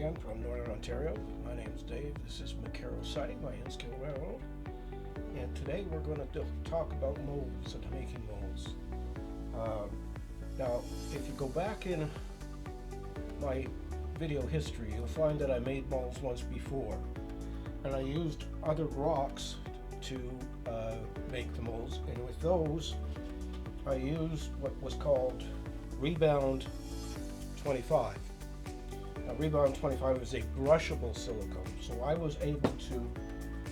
again from Northern Ontario. My name is Dave. This is McCarroll Siding, my in-skill railroad. And today we're going to talk about molds and making molds. Now, if you go back in my video history, you'll find that I made molds once before. And I used other rocks to make the molds. And with those, I used what was called Rebound 25. Now, Rebound 25 is a brushable silicone, so I was able to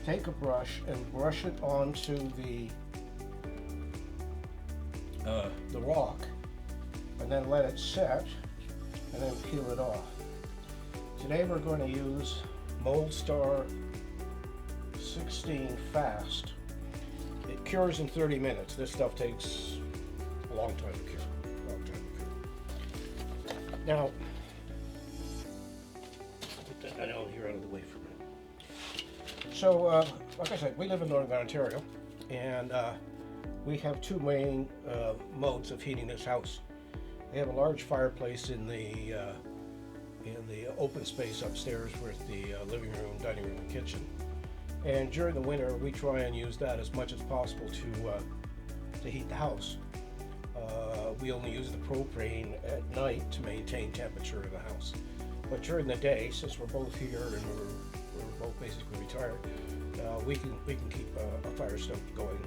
take a brush and brush it onto the rock, and then let it set, and then peel it off. Today we're going to use Mold Star 16 Fast. It cures in 30 minutes. This stuff takes a long time to cure. Now, put that down here out of the way for a minute. So, like I said, we live in Northern Ontario, and we have two main modes of heating this house. We have a large fireplace in the open space upstairs with the living room, dining room, and kitchen. And during the winter, we try and use that as much as possible to heat the house. We only use the propane at night to maintain temperature in the house. But during the day, since we're both here and we're both basically retired, we can keep a fire stove going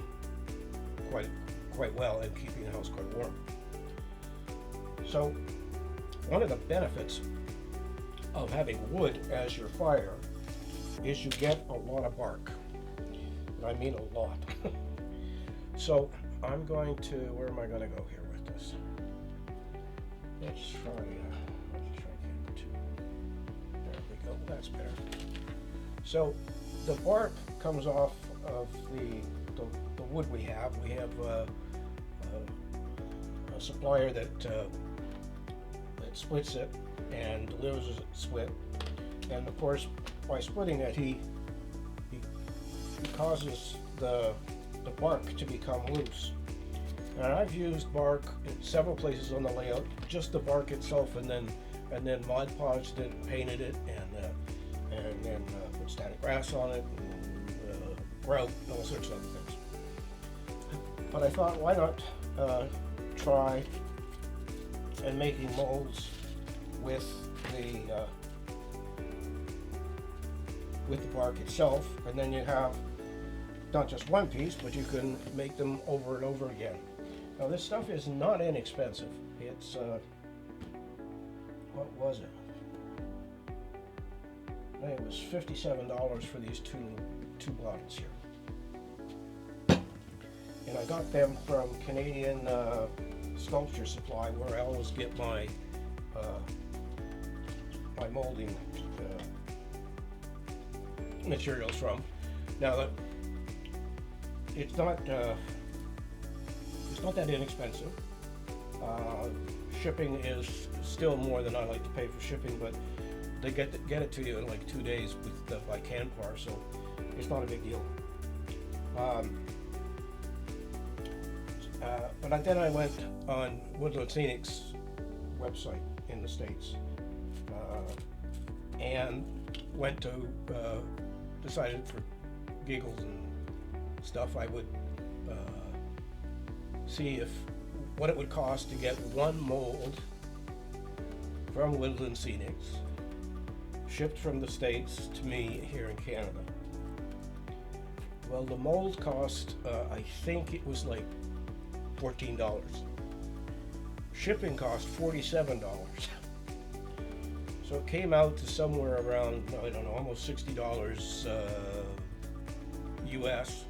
quite well and keeping the house quite warm. So one of the benefits of having wood as your fire is you get a lot of bark. And I mean a lot. So I'm going to, where am I going to go here with this? Let's try get to, there we go, that's better. So the bark comes off of the wood we have. We have a supplier that splits it and delivers it split. And of course, by splitting it, he causes the bark to become loose. And I've used bark in several places on the layout, just the bark itself, and then Mod Podged it, painted it, and then put static grass on it, and grout, and all sorts of other things. But I thought, why not try and making molds with the bark itself, and then you have not just one piece, but you can make them over and over again. Now, this stuff is not inexpensive. It's what was it? It was $57 for these two bottles here, and I got them from Canadian Sculpture Supply, where I always get my molding materials from. Now, it's not that inexpensive. Shipping is still more than I like to pay for shipping, but they get it to you in like 2 days by Canpar, so it's not a big deal. But then I went on Woodland Scenic's website in the States and went to decided for giggles and stuff I would see what it would cost to get one mold from Woodland Scenics shipped from the States to me here in Canada. Well, the mold cost, I think it was like $14. Shipping cost $47. So it came out to somewhere around, I don't know, almost $60 US.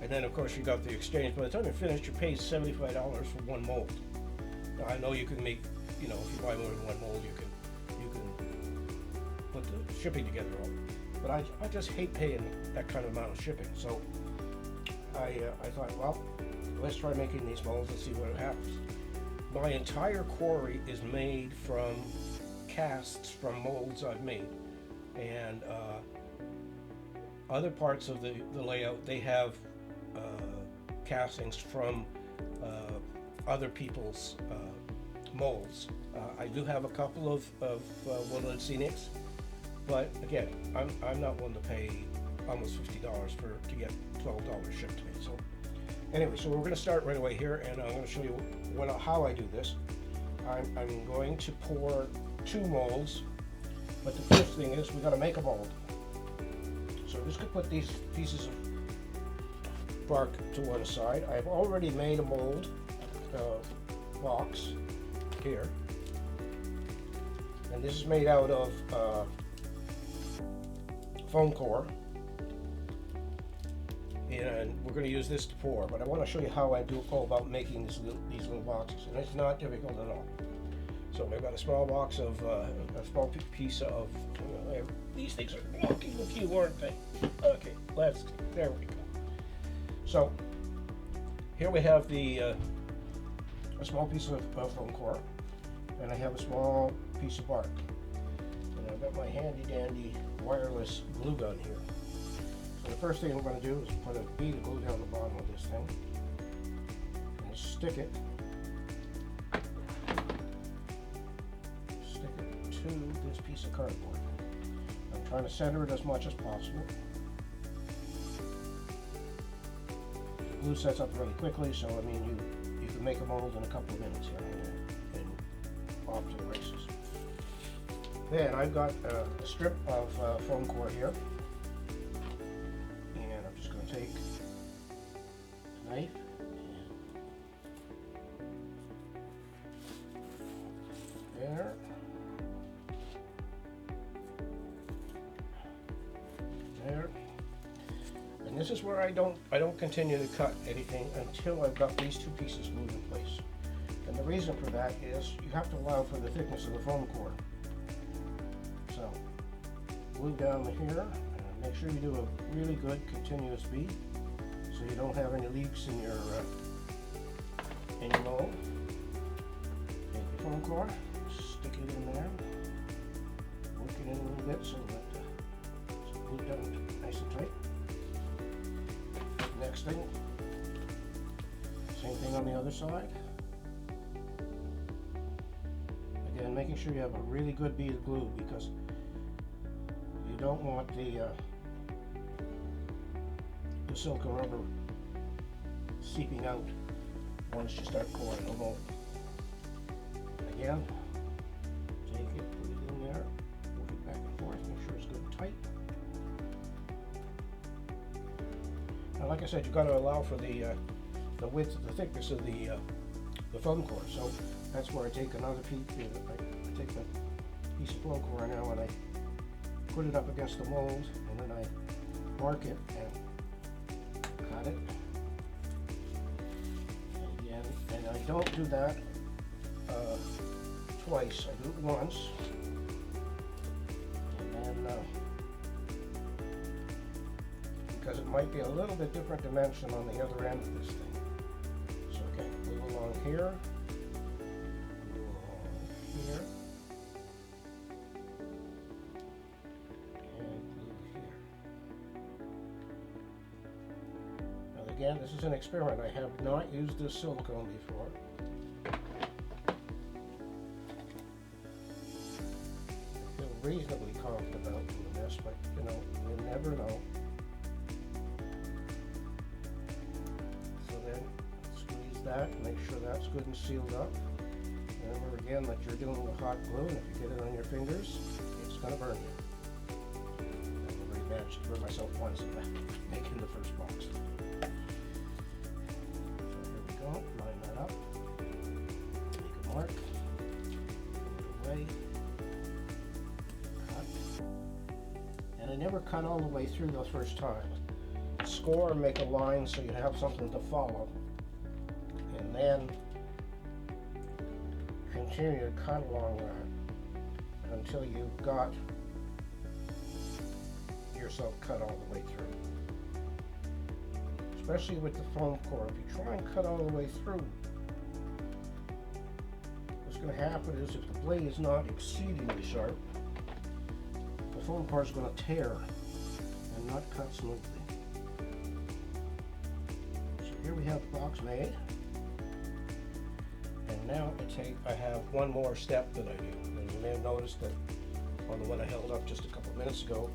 And then of course you got the exchange. By the time you're finished, you pay $75 for one mold. Now I know you can make, if you buy more than one mold, you can put the shipping together all. But I just hate paying that kind of amount of shipping. So I thought, well, let's try making these molds and see what happens. My entire quarry is made from casts from molds I've made, and other parts of the layout, they have castings from other people's molds. I do have a couple of Woodland Scenics, But again, I'm not one to pay almost $50 to get $12 shipped to me. So anyway, so we're going to start right away here, and I'm going to show you how I do this. I'm going to pour 2 molds, but the first thing is we got to make a mold. So I'm just going to put these pieces of bark to one side. I've already made a mold box here, and this is made out of foam core, and we're going to use this to pour, but I want to show you how I go about making these little boxes, and it's not difficult at all. So I've got a small box of a small piece of these things are blocking the view, aren't they? Okay, there we go. So here we have a small piece of foam core, and I have a small piece of bark, and I've got my handy dandy wireless glue gun here. So the first thing I'm going to do is put a bead of glue down the bottom of this thing and stick it to this piece of cardboard. I'm trying to center it as much as possible. The glue sets up really quickly, so I mean you can make a mold in a couple of minutes here, and off to the races. Then I've got a strip of foam core here, and I'm just going to take a knife and there. There. And this is where I don't continue to cut anything until I've got these 2 pieces glued in place. And the reason for that is you have to allow for the thickness of the foam core. So glue down here, and make sure you do a really good continuous bead so you don't have any leaks in your mold. Take the foam core, stick it in there, work it in a little bit so that it's glued down nice and tight. Next thing, same thing on the other side. Again, making sure you have a really good bead of glue, because you don't want the silicone rubber seeping out once you start pouring the mold. Again, take it, put it in there, move it back and forth, make sure it's good and tight. Now, like I said, you've got to allow for the width, the thickness of the foam core. So that's where I take another piece. I take the piece of foam core now and I put it up against the mold, and then I mark it and cut it. And again, and I don't do that twice. I do it once, and then because it might be a little bit different dimension on the other end of this thing. So okay, glue along here, glue along here, and glue here. Now again, this is an experiment. I have not used this silicone before. I feel reasonably confident about doing this, but you know, you never know. That, make sure that's good and sealed up. Remember again that you're dealing with hot glue, and if you get it on your fingers, it's going to burn you. I've already managed to burn myself once in making the first box. So here we go, line that up, make a mark, put it away, cut. And I never cut all the way through the first time. Score and make a line so you have something to follow. And then continue to cut along that until you've got yourself cut all the way through. Especially with the foam core, if you try and cut all the way through, what's going to happen is if the blade is not exceedingly sharp, the foam core is going to tear and not cut smoothly. So here we have the box made. And now I have one more step that I do. And you may have noticed that on the one I held up just a couple couple minutes ago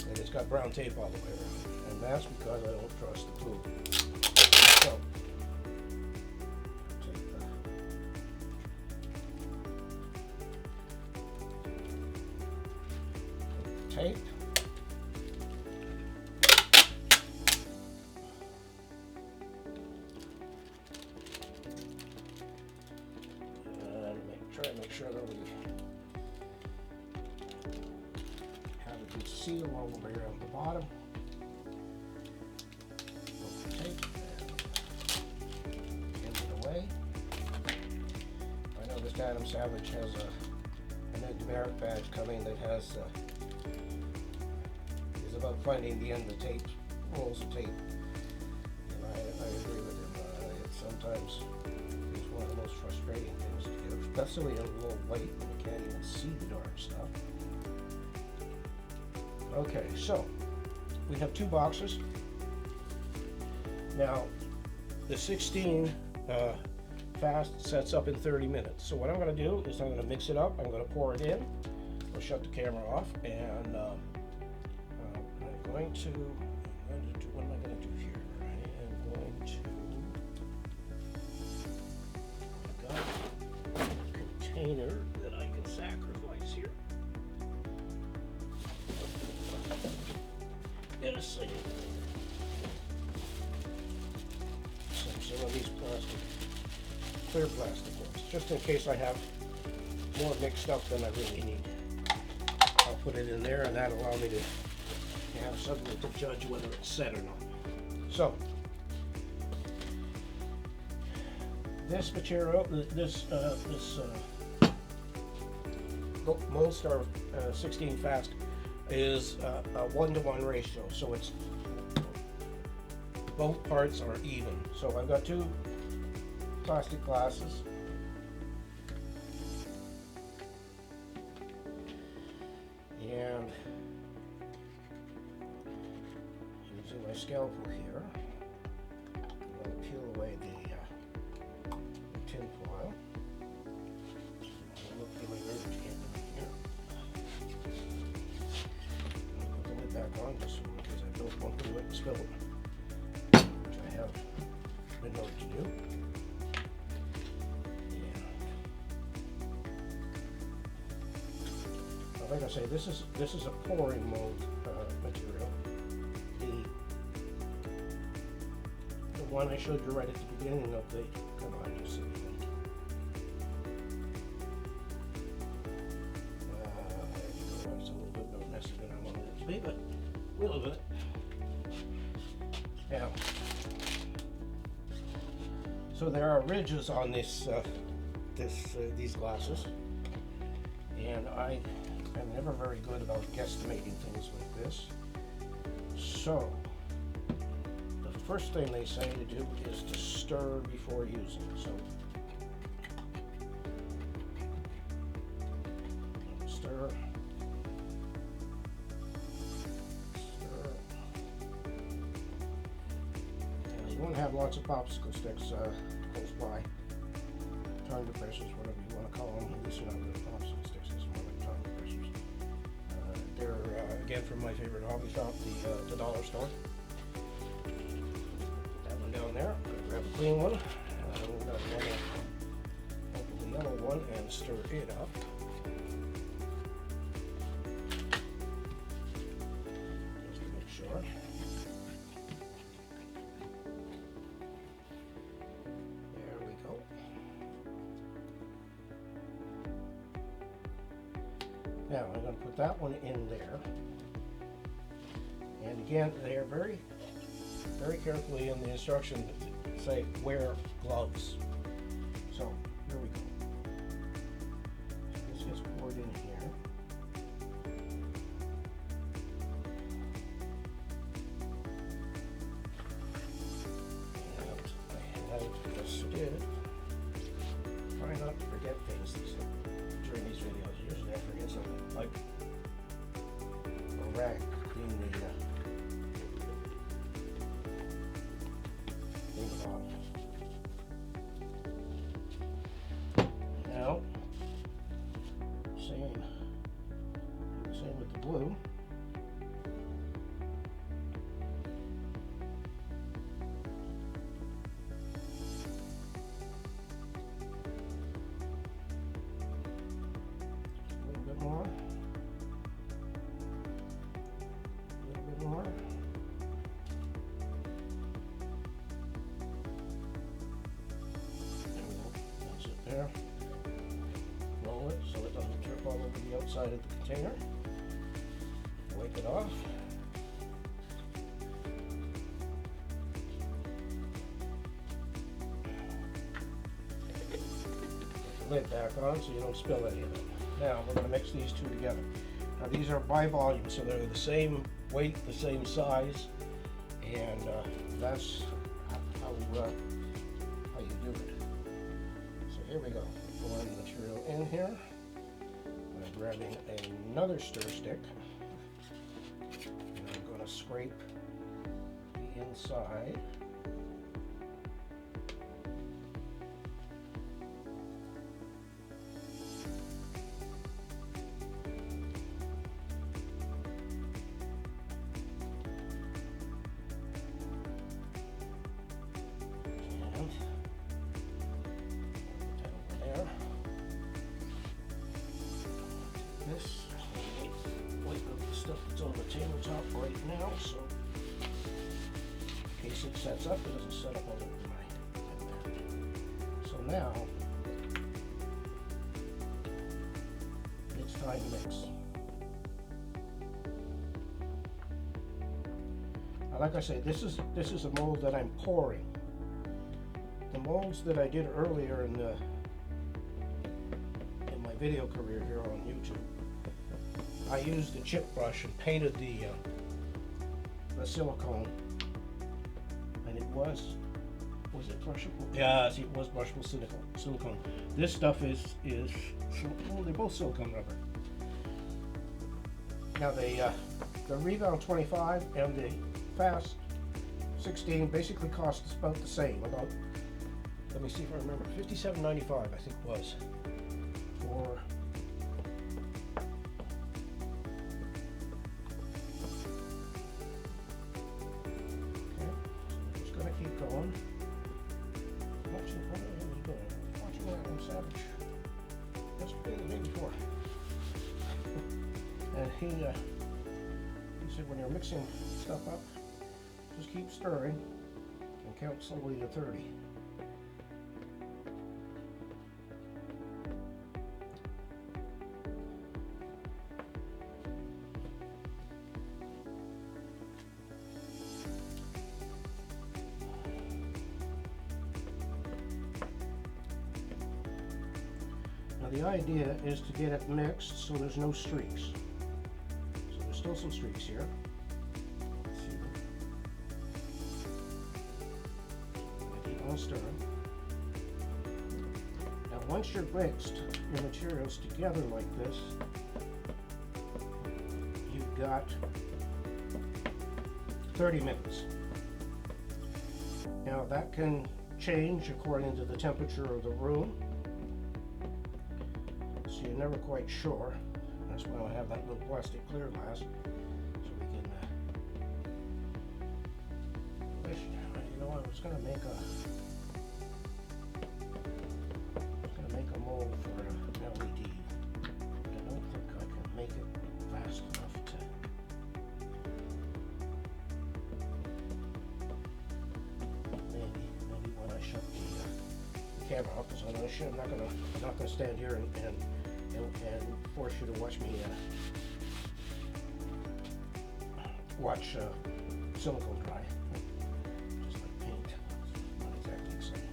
that it's got brown tape all the way around, and that's because I don't trust the glue. So, take the tape. Try to make sure that we have a good seal all the way around the bottom. Put the tape and end it away. I know this ATEM Savage has a new demerit badge coming that has is about finding the end of the tape, rolls of tape. And I agree with him. It sometimes is one of the most frustrating things to do, especially in low light when you can't even see the darn stuff. Okay, so we have 2 boxes. Now, the 16 fast sets up in 30 minutes. So what I'm going to do is I'm going to mix it up. I'm going to pour it in. I'll shut the camera off, and I'm going to do, what am I going to do here? I am going to, I've got a container that I can sacrifice here. Get a second. Some of these plastic, clear plastic ones, just in case I have more mixed up than I really need. I'll put it in there, and that'll allow me to have something to judge whether it's set or not. So, this material, this Molestar 16 fast is a 1-to-1 ratio, so it's both parts are even. So I've got 2 plastic glasses. And using my scalpel here, I'm going to peel away the tin foil. I'll look for my garbage can here. I'll put the lid back on just because I don't want the lid to spill it, which I have been known to do. Like I say, this is a pouring mold material. The one I showed you right at the beginning of the, come on, just a minute. It's a little bit more messy than I wanted it to be, but we'll live with it. Yeah. So there are ridges on this, these glasses, and I'm never very good about guesstimating things like this. So, the first thing they say to do is to stir before using. So, stir. And you want to have lots of popsicle sticks close by. Tongue depressors, whatever you want to call them. At least you're not really popsicle sticks. It's more like tongue depressors. They're again from my favorite hobby shop, the dollar store. Put that one down there. Grab a clean one. We're going to open the yellow one and stir it up. Just to make sure. There we go. Now I'm going to put that one in there, and again they are very carefully in the instruction say wear gloves. So here we go. So this gets poured in here. And I just did. Try not to forget things during these videos. Usually I forget something like a rag being the bottom. Now, same with the blue. there. Roll it so it doesn't drip all over the outside of the container. Wipe it off. Put the lid back on so you don't spill any of it. Now we're going to mix these two together. Now these are by volume, so they're the same weight, the same size, and that's how you do it. So here we go. Pouring the material in here. I'm grabbing another stir stick, and I'm going to scrape the inside. This, wipe up the stuff that's on the tabletop right now, so in case it sets up, it doesn't set up all over my head. So now, it's time to mix. Now, like I say, this is a mold that I'm pouring. The molds that I did earlier in my video career here on YouTube, I used the chip brush and painted the silicone, and it was it brushable? Yeah, see, it was brushable silicone. This stuff is well, they're both silicone rubber. Now the Rebound 25 and the Fast 16 basically cost us about the same. About, let me see if I remember, $57.95 I think it was for. Keep going. Watching that one Savage. That's been the day before. And he said when you're mixing stuff up, just keep stirring and count slowly to 30. Now the idea is to get it mixed so there's no streaks. So there's still some streaks here. Let's see them. Keep on stirring. Now once you're mixed your materials together like this, you've got 30 minutes. Now that can change according to the temperature of the room. So you're never quite sure. That's why I have that little plastic clear glass, so we can. You know, I was going to make a mold for an LED. But I don't think I can make it fast enough to. Maybe when I shut the camera off, because I'm not going to stand here and force you to watch me watch silicone dry, just like paint. It's not exactly the same.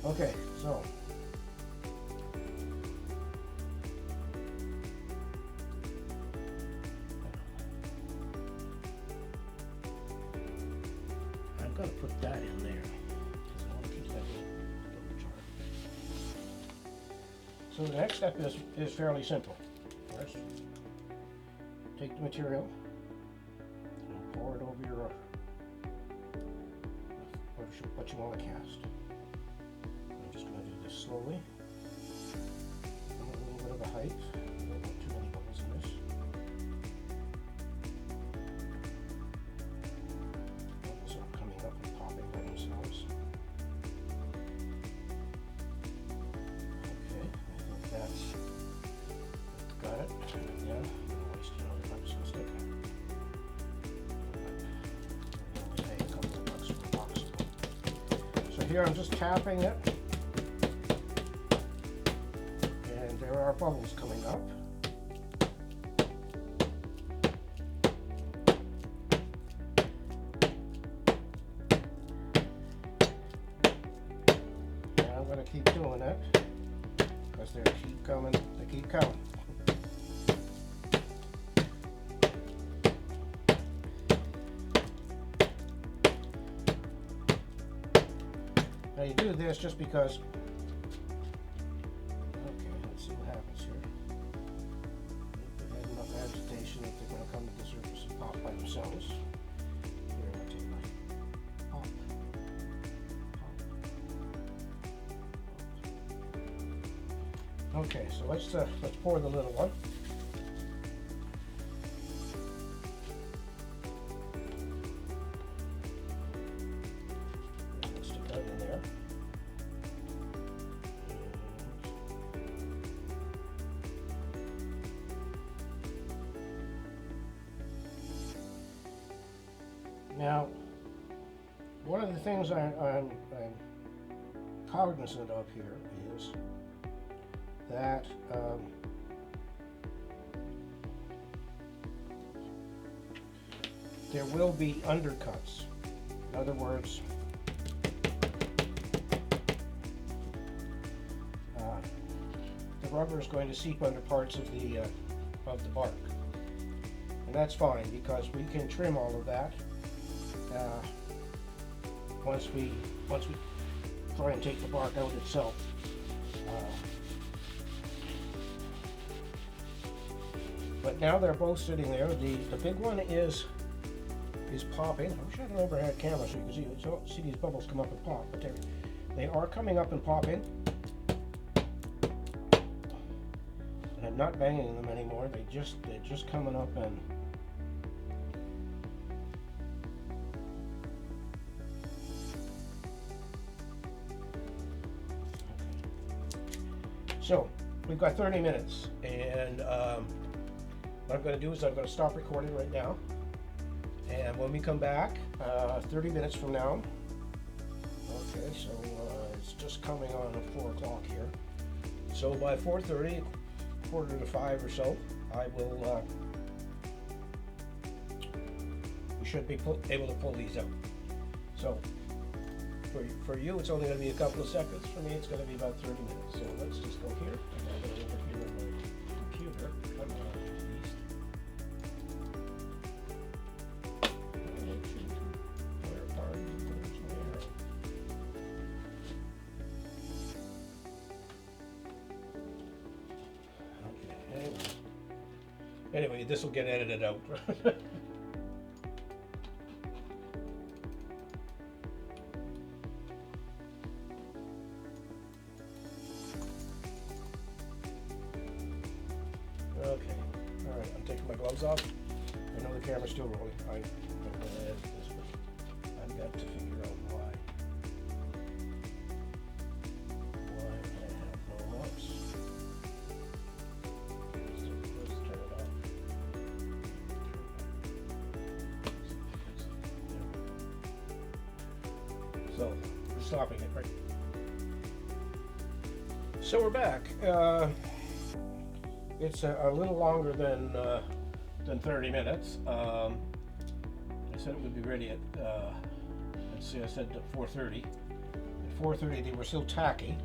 Okay, so I'm going to put that in there because I want to keep that little jar. So the next step is fairly simple. First, take the material and pour it over your what you want to cast. I'm just going to do this slowly. A little bit of a height. I don't want too many bubbles in this. Bubbles are coming up and popping by themselves. That's got it. Yeah, I'm gonna waste another $5 stick. Only pay a couple of bucks for a box. So here I'm just tapping it there are bubbles coming up. And I'm going to keep doing it because they keep coming. They keep coming. Now you do this just because. Okay, let's see what happens here. If they've had enough agitation, if they're going to come to the surface and pop by themselves. Here, I'll take my pop. Okay, so let's pour the little one. Stick that in there. Now, one of the things I'm cognizant of here is that there will be undercuts. In other words, the rubber is going to seep under parts of the bark, and that's fine because we can trim all of that once we try and take the bark out itself. But now they're both sitting there. The big one is popping. I wish I had an overhead camera so you can see these bubbles come up and pop. But they are coming up and popping. And I'm not banging them anymore. They're just coming up and so we've got 30 minutes, and what I'm going to do is I'm going to stop recording right now, and when we come back 30 minutes from now, okay, so it's just coming on at 4 o'clock here, so by 4:30, 4:45 or so, I will we should be able to pull these out. So for you, it's only going to be a couple of seconds. For me, it's going to be about 30 minutes. So let's just go here. And I'll go over here on my computer. Okay. Anyway, this will get edited out. Okay, all right, I'm taking my gloves off. I know the camera's still rolling. I'm going to edit this, but I've got to figure out why I have no locks. So let's turn it off. So we're stopping it, right? So we're back. It's a little longer than 30 minutes. I said it would be ready at, let's see, I said at 4:30. At 4:30 they were still tacky,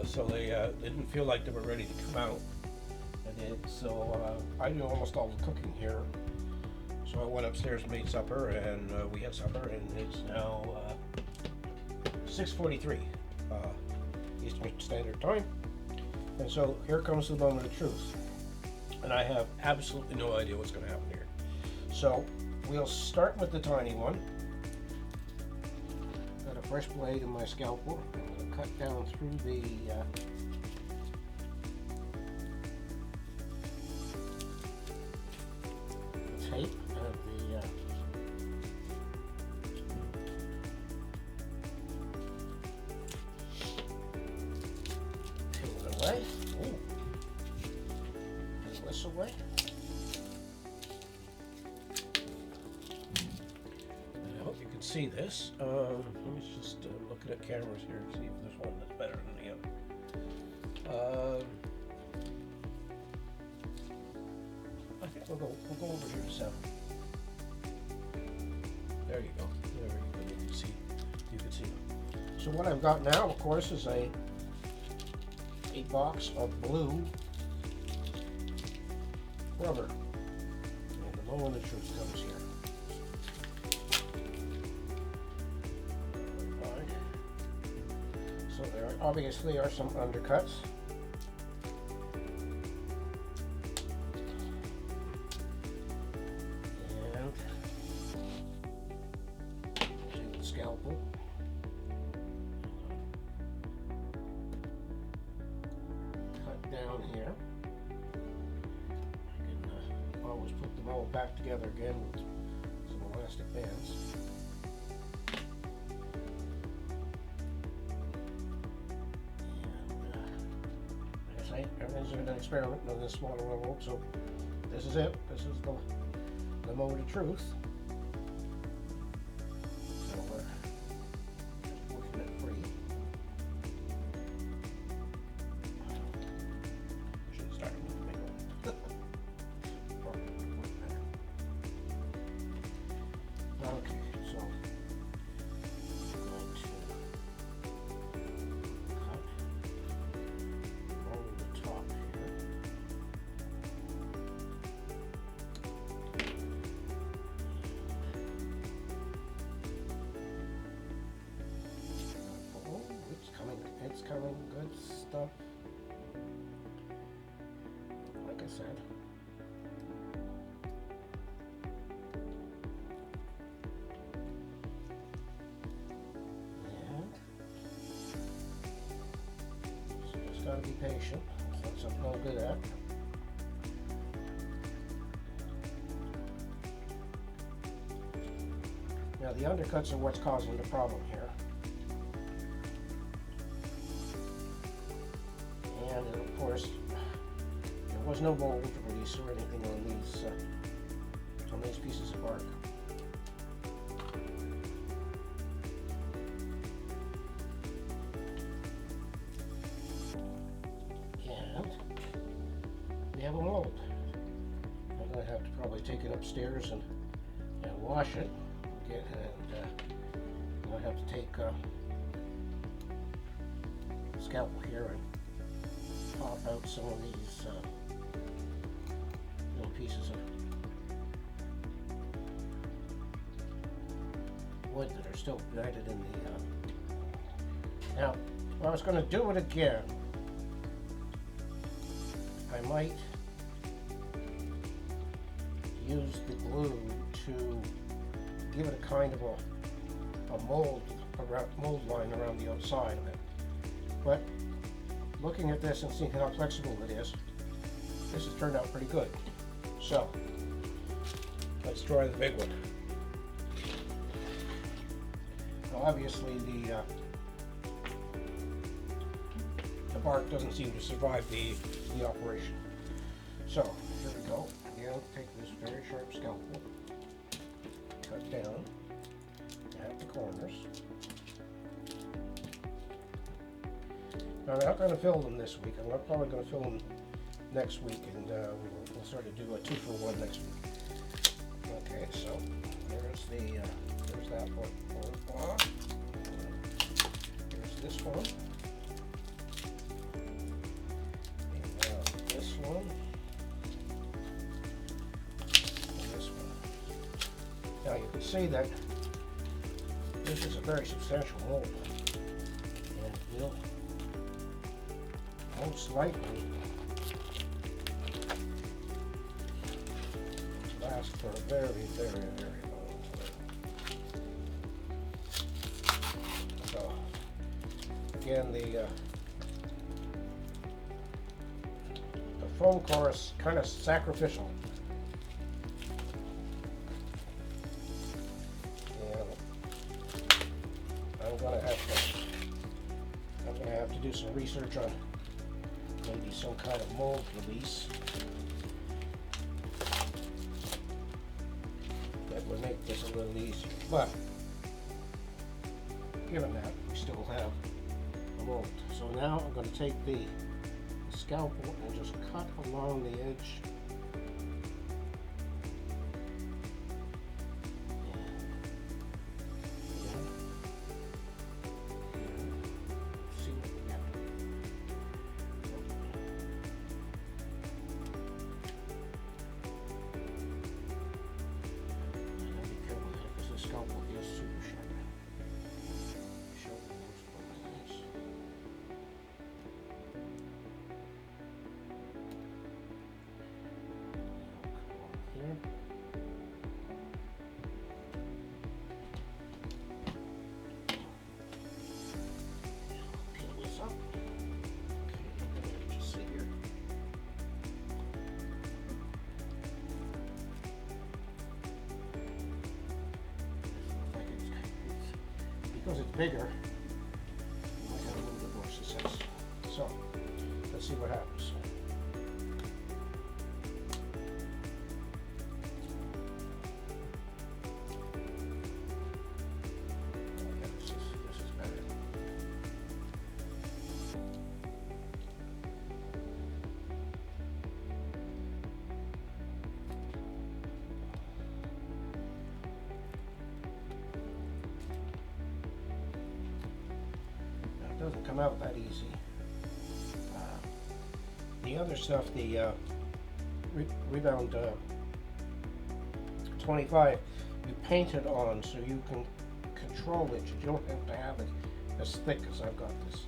so they didn't feel like they were ready to come out. So I do almost all the cooking here. So I went upstairs and made supper, and we had supper, and it's now 6:43 Eastern Standard Time. And so here comes the moment of truth. And I have absolutely no idea what's going to happen here. So we'll start with the tiny one. Got a fresh blade in my scalpel. I'm going to cut down through the tape of the peel it away. Ooh. Peel this away. And I hope you can see this. Let me just look at cameras here and see if there's one that's better than the other. I think we'll go over here to 7. There you go. There you go. You can see them. So what I've got now, of course, is a box of blue rubber. And the moment of truth comes here. Right. So there obviously are some undercuts. And take the scalpel. Down here. I can always put them all back together again with some elastic bands. And like I say, everything's an experiment on this smaller level, so this is it. This is the moment of truth. So we're just working it free. Okay, so I'm going to cut over the top here. Oh, it's coming, good stuff. Like I said. Got to be patient. That's something I'm good at. Now the undercuts are what's causing the problem here. And of course, there was no mold release or anything on these pieces of bark. We have a mold. I'm going to have to probably take it upstairs and wash it. I'll have to take a scalpel here and pop out some of these little pieces of wood that are still united in the. Now, if I was going to do it again, I might use the glue to give it a kind of a mold line around the outside of it. But looking at this and seeing how flexible it is, this has turned out pretty good. So let's try the big one. Now obviously the bark doesn't seem to survive the operation. So here we go. Again, take this very sharp scalpel, cut down at the corners. Now I'm not going to film them this week. I'm probably going to film them next week, and we'll sort of do a 2-for-1 next week. Okay, so there's that one. Here's this one. One and this one. Now you can see that this is a very substantial mold, and it will most likely last for a very, very, very long time. So again, the foam core is kind of sacrificial. And I'm gonna have to do some research on maybe some kind of mold release that would make this a little easier. But given that, we still have a mold. So now I'm going to take the the scalpel and just cut along the edge. Because it's bigger, you might have a little bit more success. So, let's see what happens. This is better. Doesn't come out that easy. The other stuff, the Rebound 25, you paint it on so you can control it. You don't have to have it as thick as I've got this.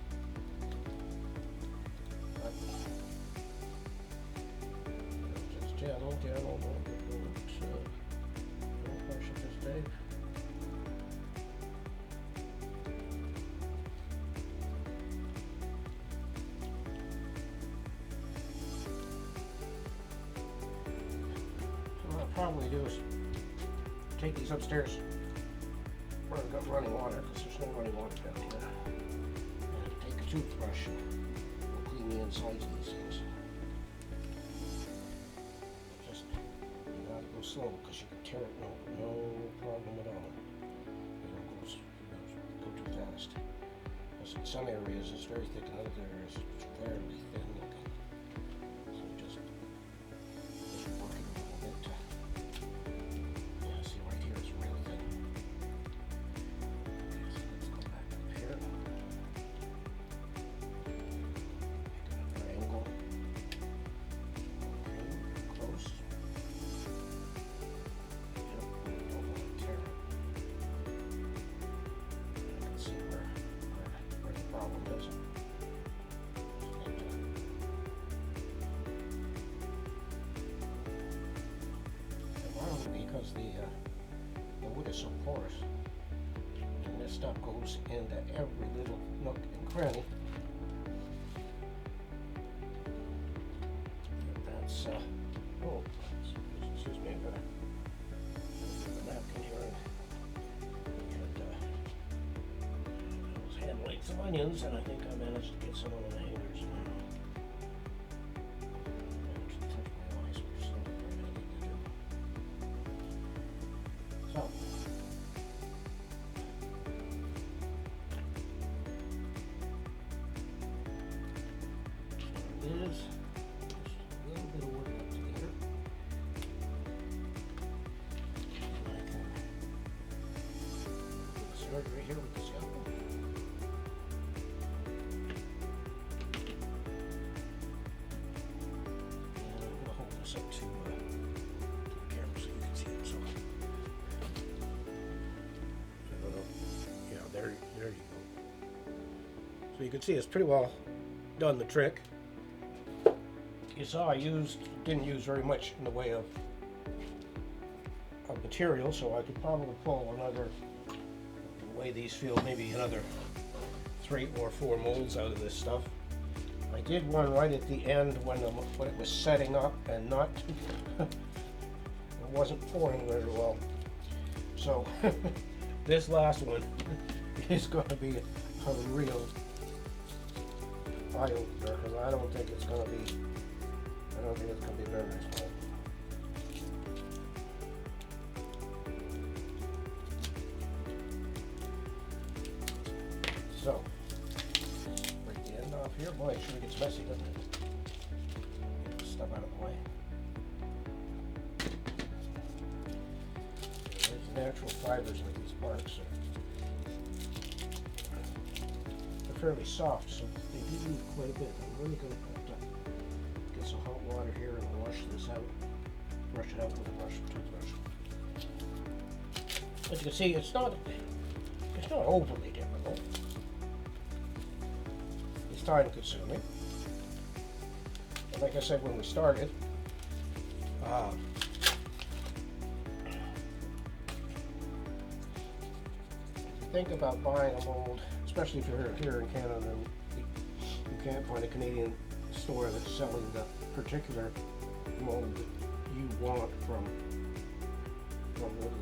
But, just gentle, don't push it this day. Probably do is take these upstairs where I've got running water, because there's no running water down here. And take a toothbrush and we'll clean the insides of these things. Just, you gotta go slow because you can tear it, no problem at all. You don't go too fast. Because in some areas it's very thick, in other areas it's fairly thin looking. So just work it a little bit. Because the wood is so porous, and this stuff goes into every little nook and cranny. That's oh, excuse me, I've got a napkin here. And those hand lengths of onions, and I think I managed to get some on the hangers now. Is just a little bit of work up together. And I can start right here with the scalpel. And I'm going to hold this up to the camera so you can see it. So, yeah, there you go. So you can see it's pretty well done the trick. You saw I didn't use very much in the way of material, so I could probably pull another, the way these feel, maybe another 3 or 4 molds out of this stuff. I did one right at the end when it was setting up and not, it wasn't pouring very well. So this last one is going to be a real eye opener, because I don't think it's going to be very nice. So, break the end off here. Boy, it sure gets messy, doesn't it? stuff out of the way. There's natural fibers like these barks. They're fairly soft, so they do need quite a bit. I'm really going to have to get some hot water here and wash this out. Brush it out with a toothbrush. As you can see, it's not overly difficult. It's time consuming. But like I said when we started, think about buying a mold, especially if you're here in Canada and you can't find a Canadian store that's selling the particular mold that you want from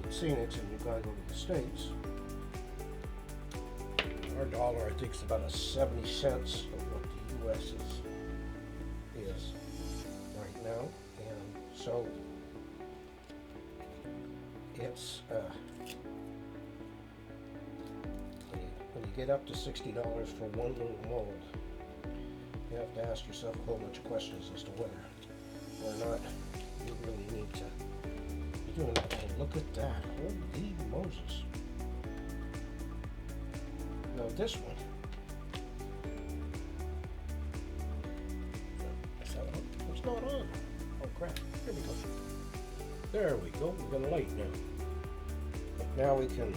Scenics, and you've got to go to the States. Our dollar, I think, is about 70 cents of what the US is right now, and so it's when you get up to $60 for one little mold, you have to ask yourself a whole bunch of questions as to whether or not you really need to be doing that. And look at that, holy Moses. Now this one, is that on? It's not on. Oh crap, here we go. There we go, we've got a light now. Now I can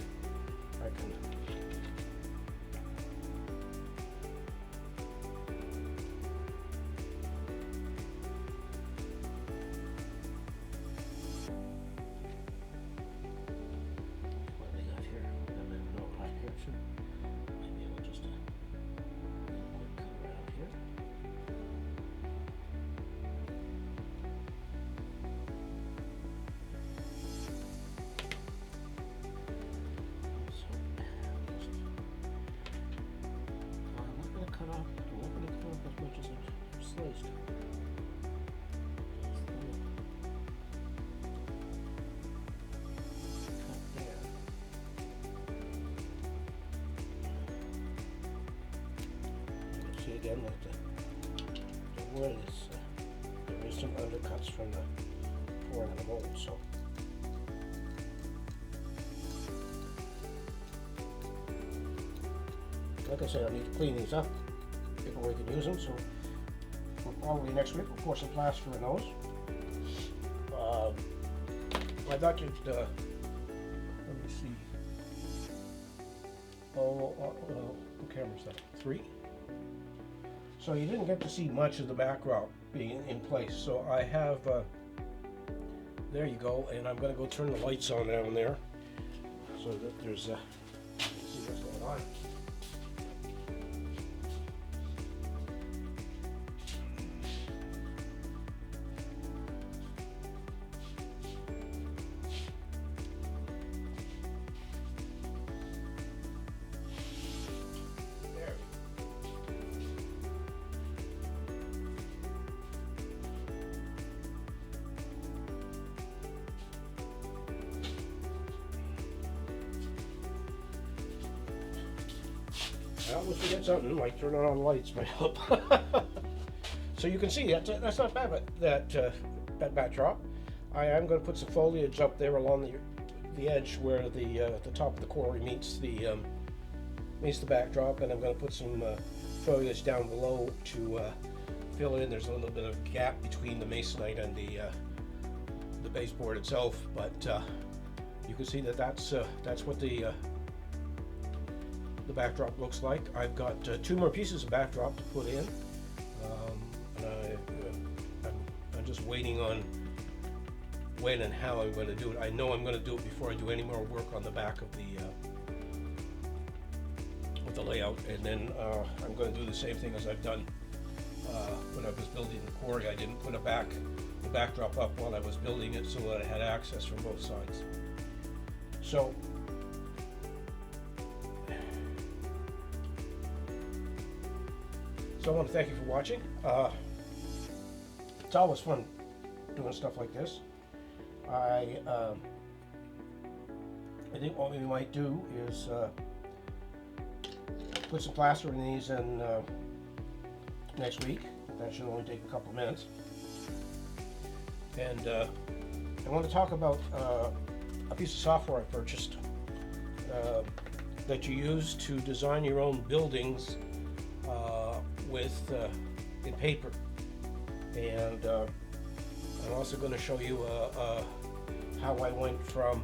again with the wood is there is some undercuts from the pouring of the mold, so like I said, I need to clean these up before we can use them, so probably next week we'll pour some plaster in those. I got you let me see, what camera is that? 3? So you didn't get to see much of the backdrop being in place. So I have, there you go, and I'm going to go turn the lights on down there so that there's, see what's going on. I always forget something, like turning on lights might help. So you can see that's not bad, but that backdrop. I am going to put some foliage up there along the edge where the top of the quarry meets the backdrop, and I'm going to put some foliage down below to fill it in. There's a little bit of gap between the masonite and the baseboard itself, but you can see that's what the backdrop looks like. I've got 2 more pieces of backdrop to put in, and I'm just waiting on when and how I'm going to do it. I know I'm going to do it before I do any more work on the back of the layout, and then I'm going to do the same thing as I've done when I was building the quarry. I didn't put the backdrop up while I was building it so that I had access from both sides. So I want to thank you for watching. It's always fun doing stuff like this. I think what we might do is put some plaster in these in next week. That should only take a couple minutes. And I want to talk about a piece of software I purchased that you use to design your own buildings with in paper. And I'm also going to show you how I went from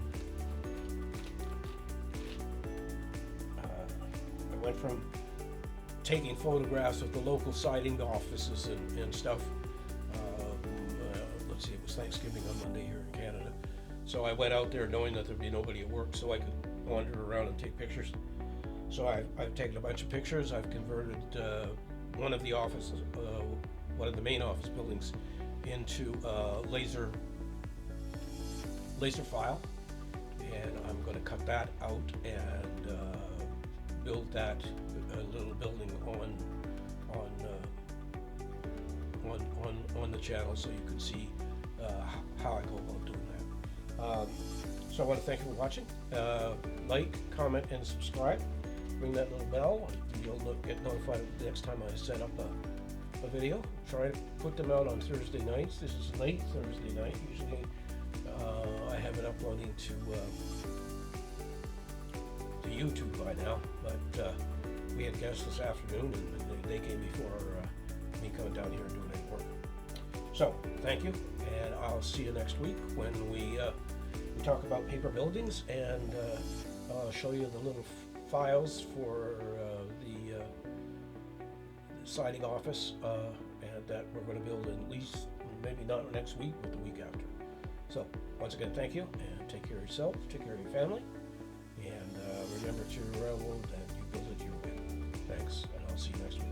taking photographs of the local siding offices and stuff. Let's see, it was Thanksgiving on Monday here in Canada. So I went out there knowing that there'd be nobody at work, so I could wander around and take pictures. So I've taken a bunch of pictures. I've converted one of the offices, one of the main office buildings, into laser file, and I'm going to cut that out and build that little building on the channel, so you can see how I go about doing that. So I want to thank you for watching. Like, comment, and subscribe. Ring that little bell. You'll get notified the next time I set up a video. Try to put them out on Thursday nights. This is late Thursday night. Usually I have it uploading to YouTube by now, but we had guests this afternoon, and they came before me coming down here and doing any work. So thank you, and I'll see you next week when we talk about paper buildings, and I'll show you the little files for the siding office, and that we're going to build at least, maybe not next week, but the week after. So once again, thank you, and take care of yourself, take care of your family, and remember to railroad and you build it your way. Thanks, and I'll see you next week.